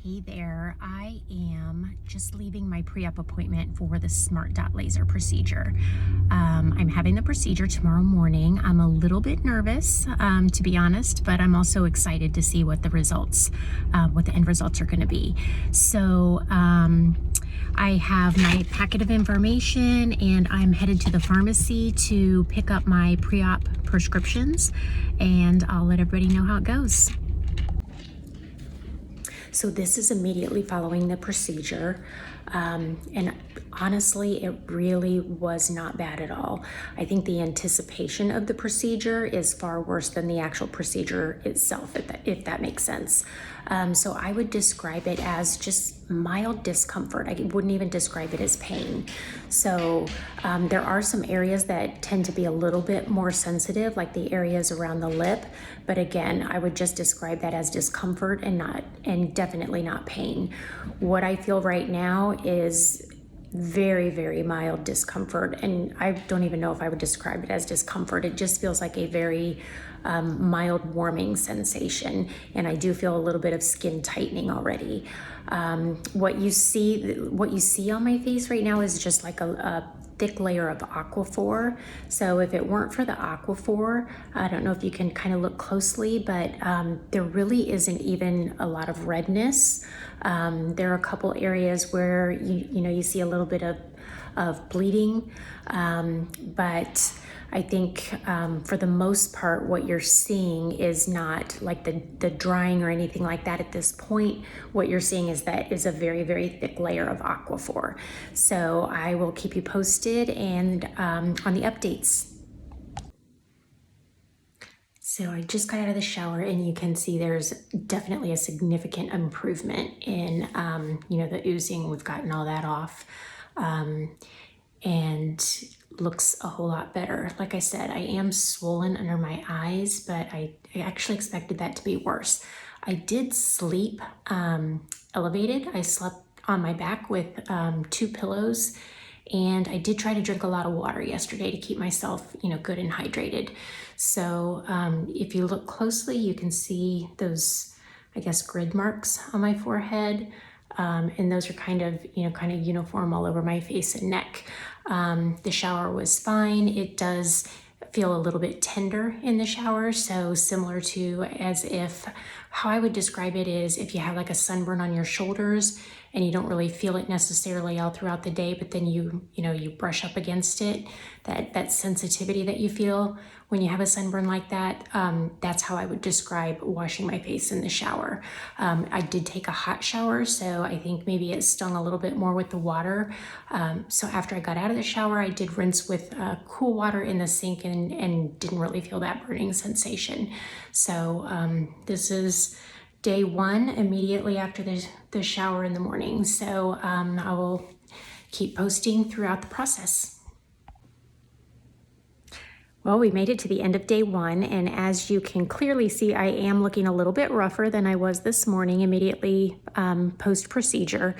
Hey there, I am just leaving my pre-op appointment for the SmartDot laser procedure. I'm having the procedure tomorrow morning. I'm a little bit nervous, to be honest, but I'm also excited to see what the results, what the end results are going to be. So I have my packet of information and I'm headed to the pharmacy to pick up my pre-op prescriptions, and I'll let everybody know how it goes. So this is immediately following the procedure, and honestly, it really was not bad at all. I think the anticipation of the procedure is far worse than the actual procedure itself, if that makes sense. So I would describe it as just mild discomfort. I wouldn't even describe it as pain. So there are some areas that tend to be a little bit more sensitive, like the areas around the lip. But again, I would just describe that as discomfort and definitely not pain. What I feel right now is very, very mild discomfort, and I don't even know if I would describe it as discomfort. It just feels like a very mild warming sensation, and I do feel a little bit of skin tightening already. What you see on my face right now is just like a thick layer of aquaphor. So if it weren't for the aquaphor, I don't know if you can kind of look closely, but there really isn't even a lot of redness. There are a couple areas where you see a little bit of bleeding, but I think for the most part, what you're seeing is not like the drying or anything like that at this point. What you're seeing is a very, very thick layer of aquaphor. So I will keep you posted and on the updates. So I just got out of the shower, and you can see there's definitely a significant improvement in the oozing. We've gotten all that off. And looks a whole lot better. Like I said, I am swollen under my eyes, but I actually expected that to be worse. I did sleep elevated. I slept on my back with 2 pillows, and I did try to drink a lot of water yesterday to keep myself, good and hydrated. So if you look closely, you can see those, I guess, grid marks on my forehead. And those are kind of uniform all over my face and neck. The shower was fine. It does feel a little bit tender in the shower, so similar to how I would describe it is if you have like a sunburn on your shoulders and you don't really feel it necessarily all throughout the day, but then you brush up against it, that sensitivity that you feel when you have a sunburn like that, that's how I would describe washing my face in the shower. I did take a hot shower, so I think maybe it stung a little bit more with the water. So after I got out of the shower, I did rinse with cool water in the sink and didn't really feel that burning sensation. So this is day 1 immediately after the shower in the morning. So I will keep posting throughout the process. Well, we made it to the end of day 1, and as you can clearly see, I am looking a little bit rougher than I was this morning immediately post-procedure.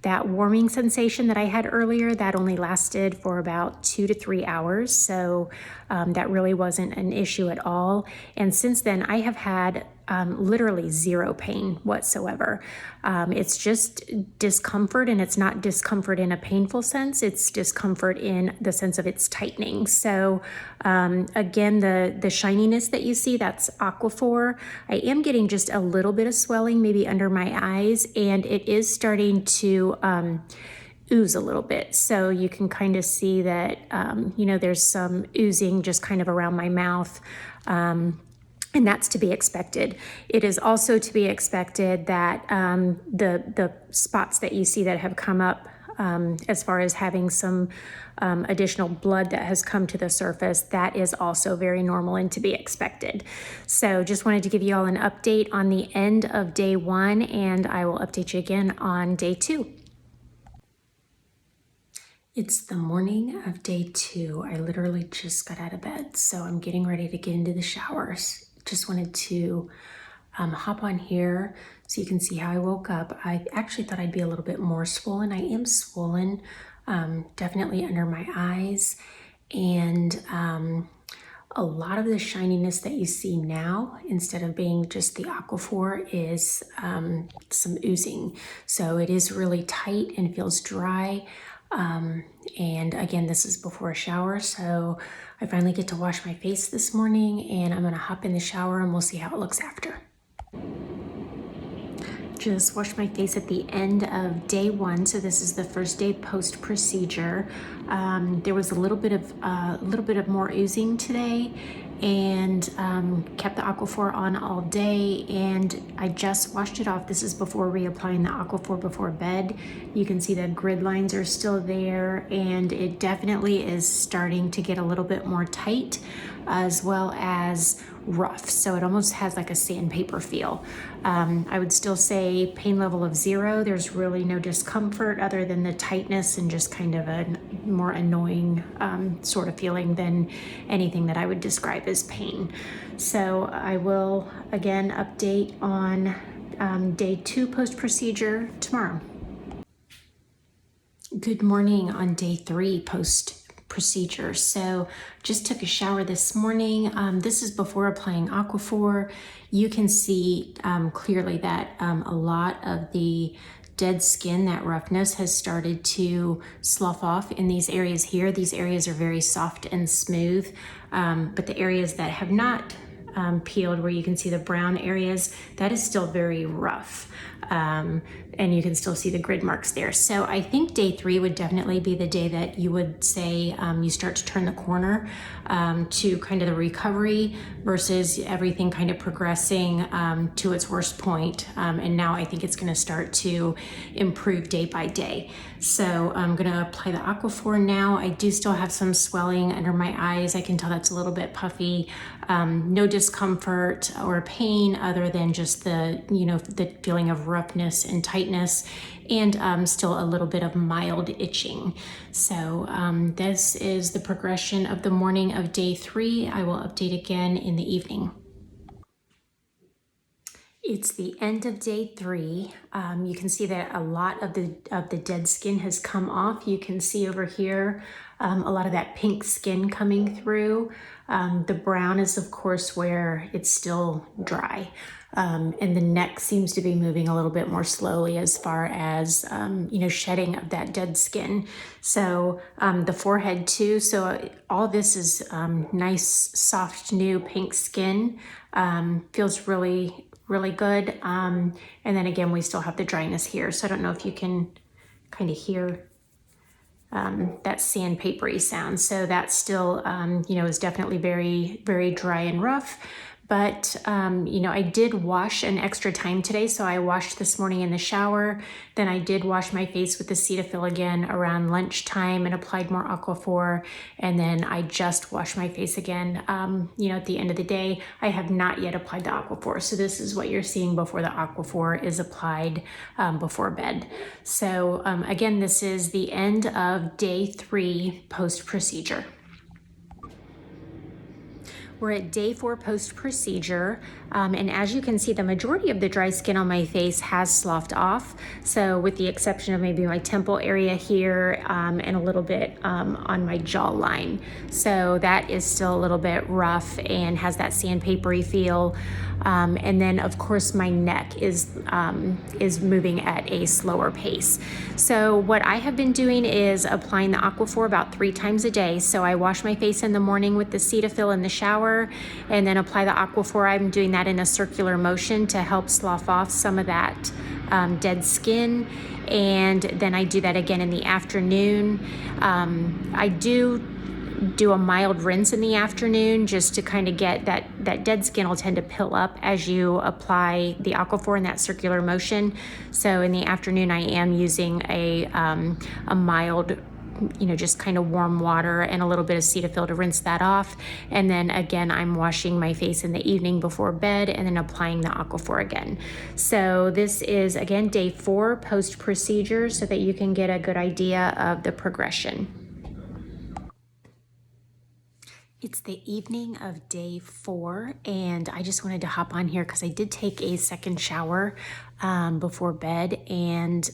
That warming sensation that I had earlier, that only lasted for about 2 to 3 hours, so that really wasn't an issue at all. And since then, I have had literally zero pain whatsoever. It's just discomfort, and it's not discomfort in a painful sense. It's discomfort in the sense of it's tightening. So again, the shininess that you see, that's aquaphor. I am getting just a little bit of swelling maybe under my eyes, and it is starting to ooze a little bit. So you can kind of see that, there's some oozing just kind of around my mouth. And that's to be expected. It is also to be expected that the spots that you see that have come up as far as having some additional blood that has come to the surface, that is also very normal and to be expected. So just wanted to give you all an update on the end of day 1, and I will update you again on day 2. It's the morning of day 2. I literally just got out of bed, so I'm getting ready to get into the showers. Just wanted to hop on here so you can see how I woke up. I actually thought I'd be a little bit more swollen. I am swollen, definitely under my eyes, and A lot of the shininess that you see now, instead of being just the aquaphor, is some oozing. So it is really tight and feels dry. And again, this is before a shower, so I finally get to wash my face this morning, and I'm gonna hop in the shower and we'll see how it looks after. Just washed my face at the end of day 1, so this is the first day post procedure. There was a little bit of more oozing today, and kept the aquaphor on all day, and I just washed it off. This is before reapplying the aquaphor before bed. You can see the grid lines are still there, and it definitely is starting to get a little bit more tight, as well as rough. So it almost has like a sandpaper feel. I would still say pain level of 0. There's really no discomfort other than the tightness and just kind of a more annoying sort of feeling than anything that I would describe as pain. So I will again update on day 2 post-procedure tomorrow. Good morning on day 3 post-procedure. So just took a shower this morning. This is before applying aquaphor. You can see clearly that a lot of the dead skin, that roughness, has started to slough off in these areas here. These areas are very soft and smooth, but the areas that have not peeled, where you can see the brown areas, that is still very rough. And you can still see the grid marks there. So I think day 3 would definitely be the day that you would say you start to turn the corner to kind of the recovery, versus everything kind of progressing to its worst point. And now I think it's gonna start to improve day by day. So I'm gonna apply the aquaphor now. I do still have some swelling under my eyes. I can tell that's a little bit puffy. No discomfort or pain other than just the feeling of roughness and tightness, and still a little bit of mild itching. So this is the progression of the morning of day 3. I will update again in the evening. It's the end of day 3. You can see that a lot of the dead skin has come off. You can see over here a lot of that pink skin coming through. The brown is of course where it's still dry. And the neck seems to be moving a little bit more slowly as far as, shedding of that dead skin. So the forehead too. So all this is nice, soft, new pink skin. Feels really, really good. And then again, we still have the dryness here. So I don't know if you can kind of hear that sandpapery sound. So that still, is definitely very, very dry and rough. But, I did wash an extra time today. So I washed this morning in the shower. Then I did wash my face with the Cetaphil again around lunchtime and applied more aquaphor. And then I just washed my face again, at the end of the day. I have not yet applied the aquaphor. So this is what you're seeing before the aquaphor is applied before bed. So again, this is the end of day 3 post-procedure. We're at day 4 post-procedure, and as you can see, the majority of the dry skin on my face has sloughed off. So with the exception of maybe my temple area here and a little bit on my jawline. So that is still a little bit rough and has that sandpapery feel. And then of course my neck is moving at a slower pace. So what I have been doing is applying the aquaphor about 3 times a day. So I wash my face in the morning with the Cetaphil in the shower, and then apply the aquaphor. I'm doing that in a circular motion to help slough off some of that dead skin. And then I do that again in the afternoon. I do a mild rinse in the afternoon just to kind of get that dead skin will tend to pill up as you apply the aquaphor in that circular motion. So in the afternoon I am using a mild, just kind of warm water and a little bit of Cetaphil to rinse that off. And then again, I'm washing my face in the evening before bed and then applying the aquaphor again. So this is again day 4 post-procedure, so that you can get a good idea of the progression. It's the evening of day 4, and I just wanted to hop on here because I did take a second shower before bed, and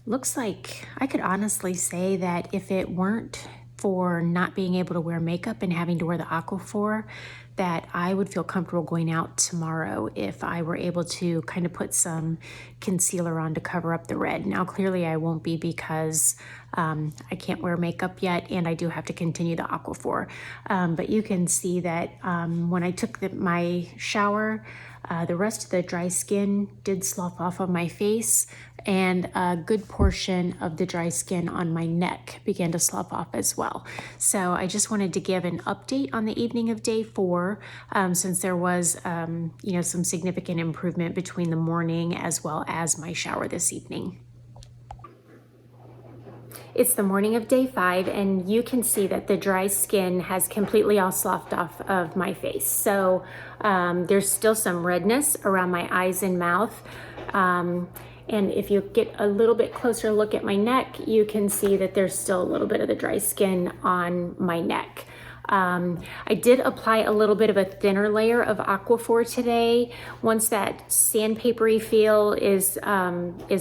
looks like I could honestly say that if it weren't for not being able to wear makeup and having to wear the Aquaphor that I would feel comfortable going out tomorrow if I were able to kind of put some concealer on to cover up the red. Now, clearly I won't be because I can't wear makeup yet, and I do have to continue the Aquaphor. But you can see that when I took my shower, the rest of the dry skin did slough off of my face, and a good portion of the dry skin on my neck began to slough off as well. So I just wanted to give an update on the evening of day 4, since there was some significant improvement between the morning as well as my shower this evening. It's the morning of day 5, and you can see that the dry skin has completely all sloughed off of my face. So there's still some redness around my eyes and mouth. And if you get a little bit closer look at my neck, you can see that there's still a little bit of the dry skin on my neck. I did apply a little bit of a thinner layer of Aquaphor today. Once that sandpapery feel is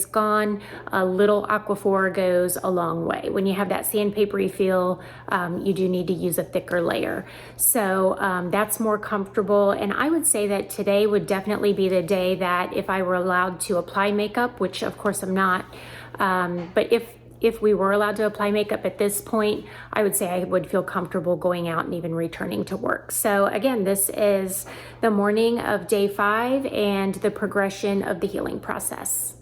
gone, a little Aquaphor goes a long way. When you have that sandpapery feel, you do need to use a thicker layer. So that's more comfortable. And I would say that today would definitely be the day that if I were allowed to apply makeup, which of course I'm not, but if we were allowed to apply makeup at this point, I would say I would feel comfortable going out and even returning to work. So again, this is the morning of day 5 and the progression of the healing process.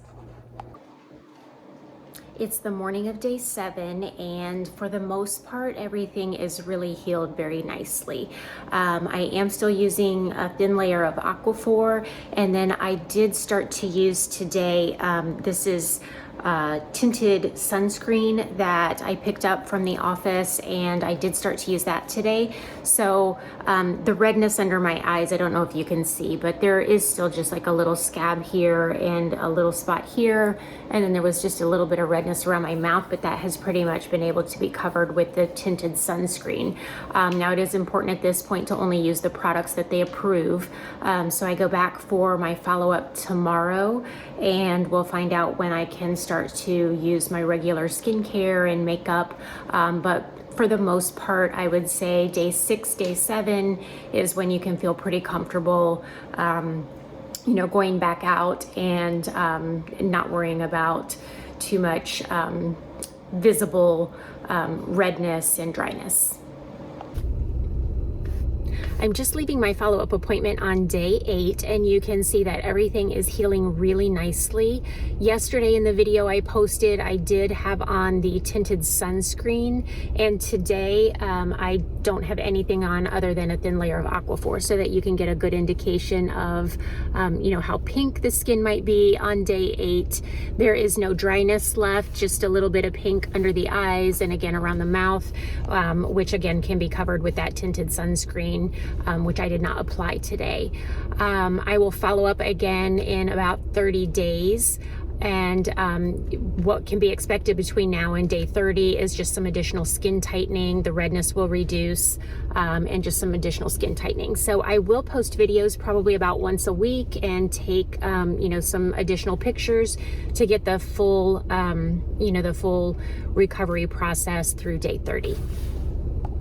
It's the morning of day 7, and for the most part, everything is really healed very nicely. I am still using a thin layer of Aquaphor, and then I did start to use today, this is tinted sunscreen that I picked up from the office, and I did start to use that today. So the redness under my eyes, I don't know if you can see, but there is still just like a little scab here and a little spot here, and then there was just a little bit of redness around my mouth, but that has pretty much been able to be covered with the tinted sunscreen. Now it is important at this point to only use the products that they approve. So I go back for my follow-up tomorrow, and we'll find out when I can start to use my regular skincare and makeup. But for the most part, I would say day 6, day 7 is when you can feel pretty comfortable, going back out and not worrying about too much visible redness and dryness. I'm just leaving my follow-up appointment on day 8, and you can see that everything is healing really nicely. Yesterday in the video I posted, I did have on the tinted sunscreen, and today I don't have anything on other than a thin layer of Aquaphor, so that you can get a good indication of how pink the skin might be on day 8. There is no dryness left, just a little bit of pink under the eyes and again around the mouth, which again can be covered with that tinted sunscreen, which I did not apply today. I will follow up again in about 30 days. And what can be expected between now and day 30 is just some additional skin tightening. The redness will reduce, and just some additional skin tightening. So I will post videos probably about once a week and take some additional pictures to get the full the full recovery process through day 30.